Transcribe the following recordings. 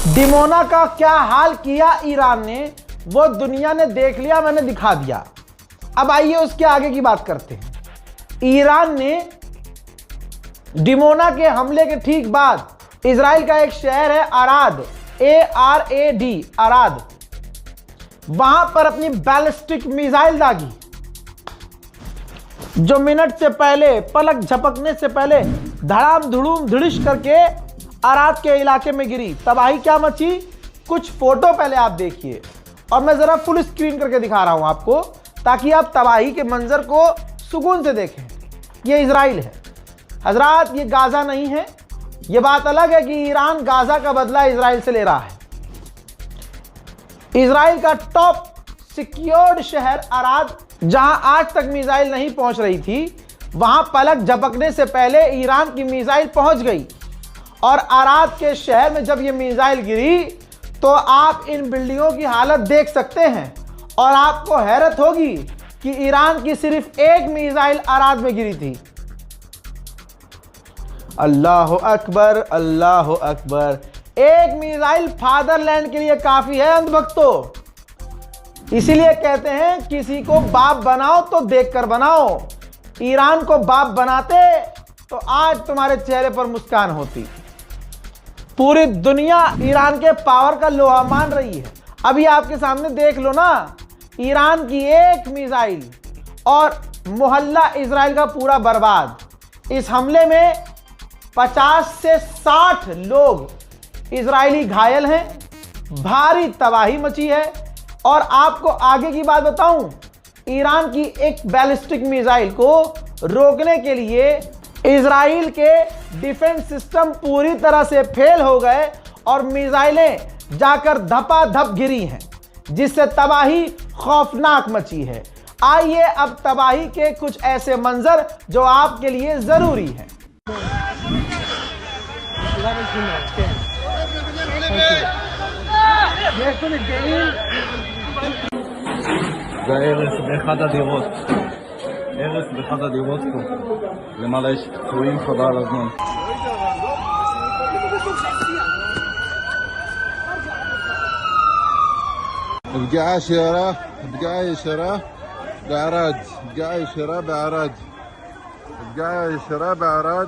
Dimona का क्या हाल किया ईरान ने, वो दुनिया ने देख लिया, मैंने दिखा दिया। अब आइए उसके आगे की बात करते हैं। ईरान ने डिमोना के हमले के ठीक बाद इजराइल का एक शहर है अराद, ARAD, अराद, वहां पर अपनी बैलिस्टिक मिसाइल दागी, जो मिनट से पहले, पलक झपकने से पहले धड़ाम धुड़ूम धुड़िश करके अराद के इलाके में गिरी। तबाही क्या मची, कुछ फोटो पहले आप देखिए, और मैं जरा फुल स्क्रीन करके दिखा रहा हूं आपको, ताकि आप तबाही के मंजर को सुकून से देखें। ये इजराइल है हजरात, ये गाजा नहीं है। ये बात अलग है कि ईरान गाजा का बदला इजराइल से ले रहा है। इजराइल का टॉप सिक्योर्ड शहर अराद, जहां आज तक मिसाइल नहीं पहुंच रही थी, वहां पलक झपकने से पहले ईरान की मिसाइल पहुंच गई। और अराद के शहर में जब ये मिसाइल गिरी तो आप इन बिल्डिंगों की हालत देख सकते हैं, और आपको हैरत होगी कि ईरान की सिर्फ एक मिसाइल अराद में गिरी थी। अल्लाह अकबर, अल्लाह अकबर। एक मिसाइल फादरलैंड के लिए काफी है अंधभक्तों। इसीलिए कहते हैं किसी को बाप बनाओ तो देखकर बनाओ। ईरान को बाप बनाते तो आज तुम्हारे चेहरे पर मुस्कान होती। पूरी दुनिया ईरान के पावर का लोहा मान रही है। अभी आपके सामने देख लो ना, ईरान की एक मिसाइल और मोहल्ला इजराइल का पूरा बर्बाद। इस हमले में 50 से 60 लोग इजरायली घायल हैं, भारी तबाही मची है। और आपको आगे की बात बताऊं, ईरान की एक बैलिस्टिक मिसाइल को रोकने के लिए इजराइल के डिफेंस सिस्टम पूरी तरह से फेल हो गए और मिसाइलें जाकर धपाधप गिरी हैं, जिससे तबाही खौफनाक मची है। आइए अब तबाही के कुछ ऐसे मंजर जो आपके लिए जरूरी हैं। זה הרס באחד הדירות. הרס באחד הדירות פה. למעלה יש פצועים חבל על הזמן. פגיעה ישירה בערד. פגיעה ישירה בערד. פגיעה ישירה בערד.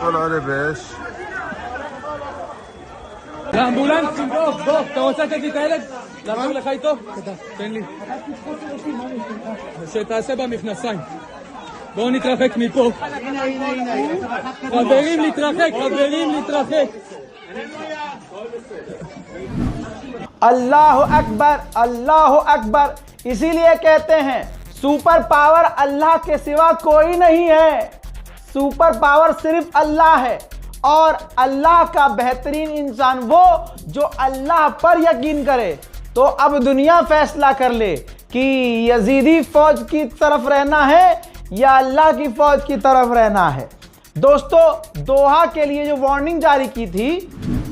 כל עולה באש. לאמבולנסים, בוא, אתה רוצה לתת לי את הילד? לעבור לך איתו? תן לי. שתעשה במכנסיים. בואו נתרחק מפה. חברים להתרחק. अल्लाह अकबर, अल्लाह अकबर। इसीलिए कहते हैं सुपर पावर अल्लाह के सिवा कोई नहीं है। सुपर पावर सिर्फ अल्लाह है, और अल्लाह का बेहतरीन इंसान वो जो अल्लाह पर यकीन करे। तो अब दुनिया फैसला कर ले कि यजीदी फौज की तरफ रहना है या अल्लाह की फौज की तरफ रहना है। दोस्तों, दोहा के लिए जो वार्निंग जारी की थी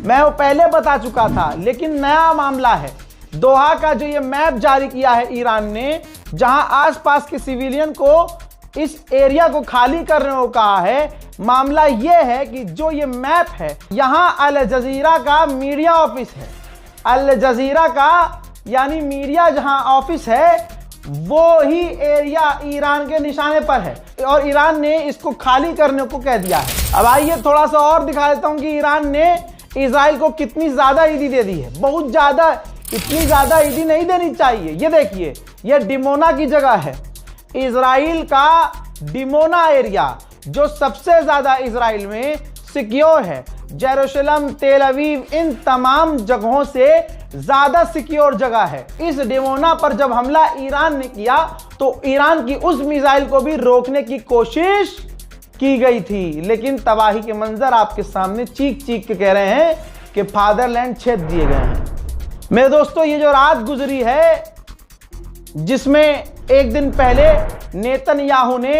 मैं वो पहले बता चुका था, लेकिन नया मामला है। दोहा का जो ये मैप जारी किया है ईरान ने, जहां आसपास के सिविलियन को इस एरिया को खाली करने को कहा है। मामला ये है कि जो ये मैप है, यहां अल जजीरा का मीडिया ऑफिस है। अल जजीरा का यानी मीडिया जहां ऑफिस है, वो ही एरिया ईरान के निशाने पर है, और ईरान ने इसको खाली करने को कह दिया है। अब आइए थोड़ा सा और दिखा देता हूं कि ईरान ने इजराइल को कितनी ज्यादा ईदी दे दी है। बहुत ज्यादा, इतनी ज्यादा ईदी नहीं देनी चाहिए। ये देखिए, ये डिमोना की जगह है, इजराइल का डिमोना एरिया, जो सबसे ज्यादा इजराइल में सिक्योर है। जेरूशलम, तेल अवीव, इन तमाम जगहों से ज्यादा सिक्योर जगह है। इस डिमोना पर जब हमला ईरान ने किया तो ईरान की उस मिसाइल को भी रोकने की कोशिश की गई थी, लेकिन तबाही के मंजर आपके सामने चीख चीख के कह रहे हैं कि फादरलैंड छेद दिए गए हैं। मेरे दोस्तों, ये जो रात गुजरी है, जिसमें एक दिन पहले नेतन्याहू ने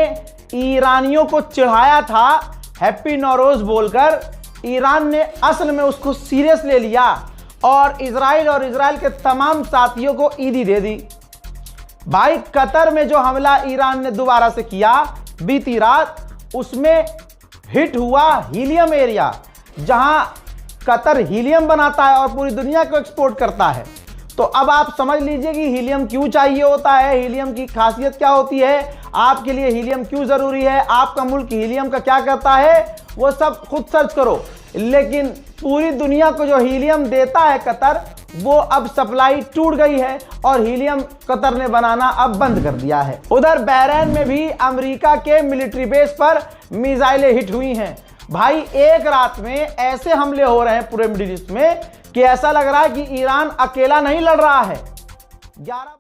ईरानियों को चिढ़ाया था हैप्पी नौरोज बोलकर, ईरान ने असल में उसको सीरियस ले लिया और इजराइल के तमाम साथियों को ईदी दे दी। भाई कतर में जो हमला ईरान ने दोबारा से किया बीती रात, उसमें हिट हुआ हीलियम एरिया, जहां कतर हीलियम बनाता है और पूरी दुनिया को एक्सपोर्ट करता है। तो अब आप समझ लीजिए कि हीलियम क्यों चाहिए होता है, हीलियम की खासियत क्या होती है, आपके लिए हीलियम क्यों जरूरी है, आपका मुल्क हीलियम का क्या करता है, वो सब खुद सर्च करो। लेकिन पूरी दुनिया को जो हीलियम देता है कतर, वो अब सप्लाई टूट गई है और हीलियम कतर ने बनाना अब बंद कर दिया है। उधर बहरीन में भी अमेरिका के मिलिट्री बेस पर मिसाइलें हिट हुई हैं। भाई एक रात में ऐसे हमले हो रहे हैं पूरे मिडिल ईस्ट में कि ऐसा लग रहा है कि ईरान अकेला नहीं लड़ रहा है। 11